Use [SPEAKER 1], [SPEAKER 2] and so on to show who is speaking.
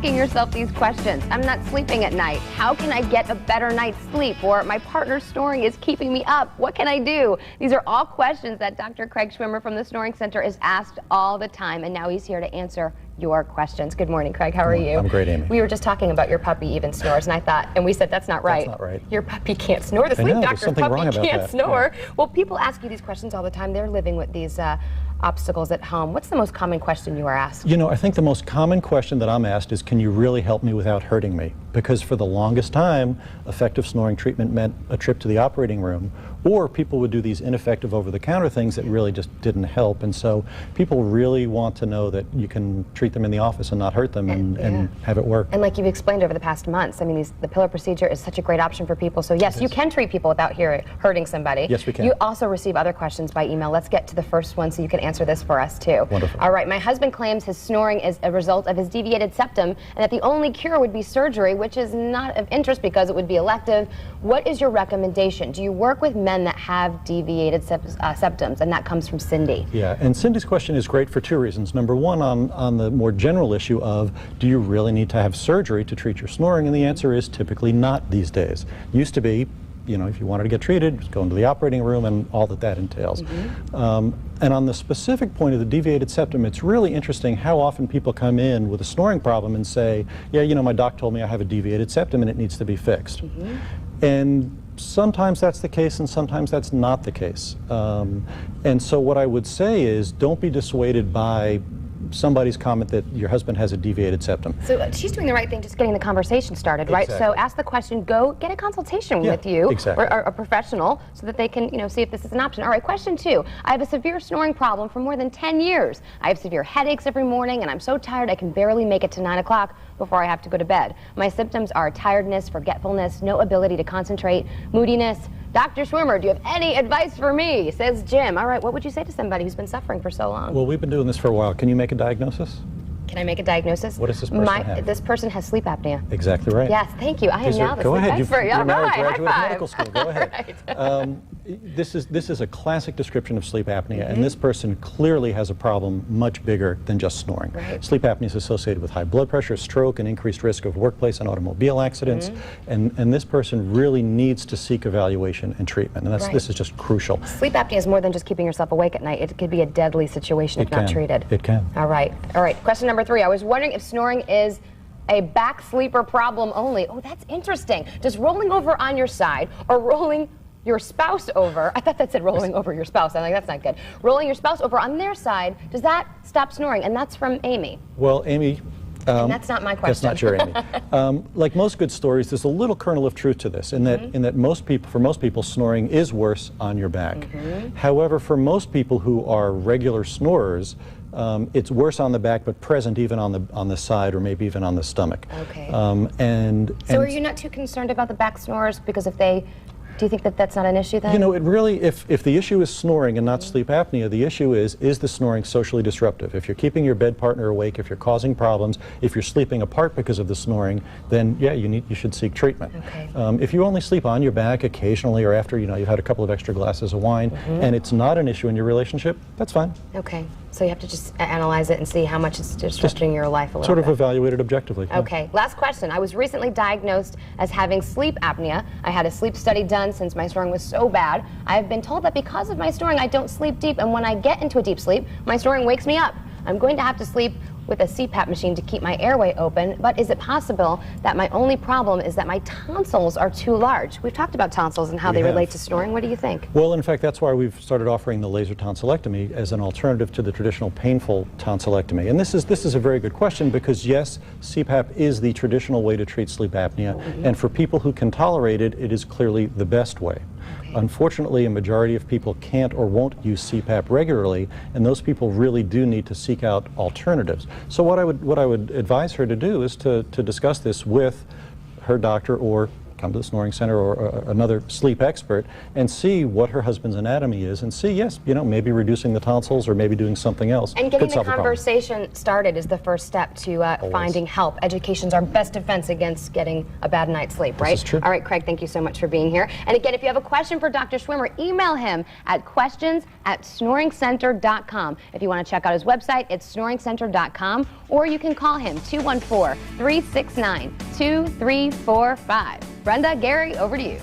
[SPEAKER 1] asking yourself these questions. I'm not sleeping at night. How can I get a better night's sleep? Or my partner's snoring is keeping me up. What can I do? These are all questions that Dr. Craig Schwimmer from the Snoring Center is asked all the time, and now he's here to answer your questions. Good morning, Craig. How are you?
[SPEAKER 2] I'm great, Amy.
[SPEAKER 1] We were just talking about your puppy even snores, and I thought, and we said that's not right.
[SPEAKER 2] That's not right.
[SPEAKER 1] Your puppy can't snore. The sleep doctor's puppy can't snore. Yeah. Well, people ask you these questions all the time. They're living with these obstacles at home. What's the most common question you are asked?
[SPEAKER 2] You know, I think the most common question that I'm asked is, can you really help me without hurting me? Because for the longest time, effective snoring treatment meant a trip to the operating room, or people would do these ineffective over-the-counter things that really just didn't help. And so people really want to know that you can treat them in the office and not hurt them and have it work.
[SPEAKER 1] And like you've explained over the past months, I mean, the pillar procedure is such a great option for people. So yes, you can treat people without hurting somebody.
[SPEAKER 2] Yes, we can.
[SPEAKER 1] You also receive other questions by email. Let's get to the first one so you can answer this for us too.
[SPEAKER 2] Wonderful.
[SPEAKER 1] All right, my husband claims his snoring is a result of his deviated septum and that the only cure would be surgery, which is not of interest because it would be elective. What is your recommendation? Do you work with men that have deviated septums? And that comes from Cindy.
[SPEAKER 2] Yeah, and Cindy's question is great for two reasons. Number one, on the more general issue of, do you really need to have surgery to treat your snoring? And the answer is typically not these days. Used to be, you know, if you wanted to get treated, just go into the operating room and all that entails. And on the specific point of the deviated septum, it's really interesting how often people come in with a snoring problem and say, yeah, you know, my doc told me I have a deviated septum and it needs to be fixed. And sometimes that's the case and sometimes that's not the case. And so what I would say is, don't be dissuaded by somebody's comment that your husband has a deviated septum.
[SPEAKER 1] So she's doing the right thing, just getting the conversation started, right? So ask the question, go get a consultation with you or a professional so that they can, you know, see if this is an option. All right, question two. I have a severe snoring problem for more than 10 years. I have severe headaches every morning and I'm so tired I can barely make it to 9 o'clock before I have to go to bed. My symptoms are tiredness, forgetfulness, no ability to concentrate, moodiness. Dr. Schwimmer, do you have any advice for me? Says Jim. All right, what would you say to somebody who's been suffering for so long?
[SPEAKER 2] Well, we've been doing this for a while. Can you make a diagnosis?
[SPEAKER 1] Can I make a diagnosis?
[SPEAKER 2] What does this person have?
[SPEAKER 1] This person has sleep apnea.
[SPEAKER 2] Exactly right.
[SPEAKER 1] Yes, thank you. I am now the sleep expert.
[SPEAKER 2] You're now a graduate of
[SPEAKER 1] High
[SPEAKER 2] medical school. Go ahead. This is a classic description of sleep apnea, and this person clearly has a problem much bigger than just snoring. Sleep apnea is associated with high blood pressure, stroke, and increased risk of workplace and automobile accidents. And this person really needs to seek evaluation and treatment, and this is just crucial.
[SPEAKER 1] Sleep apnea is more than just keeping yourself awake at night. It could be a deadly situation if not treated.
[SPEAKER 2] It can.
[SPEAKER 1] All right. All right. Question number three. I was wondering if snoring is a back sleeper problem only. Oh, that's interesting. Does rolling over on your side or rolling your spouse over, I thought that said rolling over your spouse. I'm like, that's not good. Rolling your spouse over on their side, does that stop snoring? And that's from Amy.
[SPEAKER 2] Well, Amy,
[SPEAKER 1] and that's not my question.
[SPEAKER 2] That's not your Amy. Like most good stories, there's a little kernel of truth to this, in that for most people, snoring is worse on your back. However, for most people who are regular snorers, it's worse on the back, but present even on the side or maybe even on the stomach.
[SPEAKER 1] Okay. So are you not too concerned about the back snorers? Because if they, do you think that that's not an issue then?
[SPEAKER 2] You know, it really, if the issue is snoring and not sleep apnea, the issue is the snoring socially disruptive? If you're keeping your bed partner awake, if you're causing problems, if you're sleeping apart because of the snoring, then yeah, you should seek treatment. If you only sleep on your back occasionally or after, you know, you've had a couple of extra glasses of wine and it's not an issue in your relationship, that's fine.
[SPEAKER 1] Okay. So you have to just analyze it and see how much it's disrupting your life a little bit.
[SPEAKER 2] Sort of evaluate it objectively.
[SPEAKER 1] Okay. Last question. I was recently diagnosed as having sleep apnea. I had a sleep study done since my snoring was so bad. I have been told that because of my snoring, I don't sleep deep, and when I get into a deep sleep, my snoring wakes me up. I'm going to have to sleep with a CPAP machine to keep my airway open, but is it possible that my only problem is that my tonsils are too large? We've talked about tonsils and how they relate to snoring. What do you think?
[SPEAKER 2] Well, in fact, that's why we've started offering the laser tonsillectomy as an alternative to the traditional painful tonsillectomy. And this is a very good question because, yes, CPAP is the traditional way to treat sleep apnea, and for people who can tolerate it, it is clearly the best way. Unfortunately, a majority of people can't or won't use CPAP regularly, and those people really do need to seek out alternatives. So what I would advise her to do is to discuss this with her doctor or come to the Snoring Center or another sleep expert and see what her husband's anatomy is and see, yes, you know, maybe reducing the tonsils or maybe doing something else.
[SPEAKER 1] And getting the conversation started is the first step to finding help. Education's our best defense against getting a bad night's sleep, right?
[SPEAKER 2] This is true.
[SPEAKER 1] All right, Craig, thank you so much for being here. And again, if you have a question for Dr. Schwimmer, email him at questions@snoringcenter.com. If you want to check out his website, it's snoringcenter.com, or you can call him 214-369-2345. Brenda, Gary, over to you.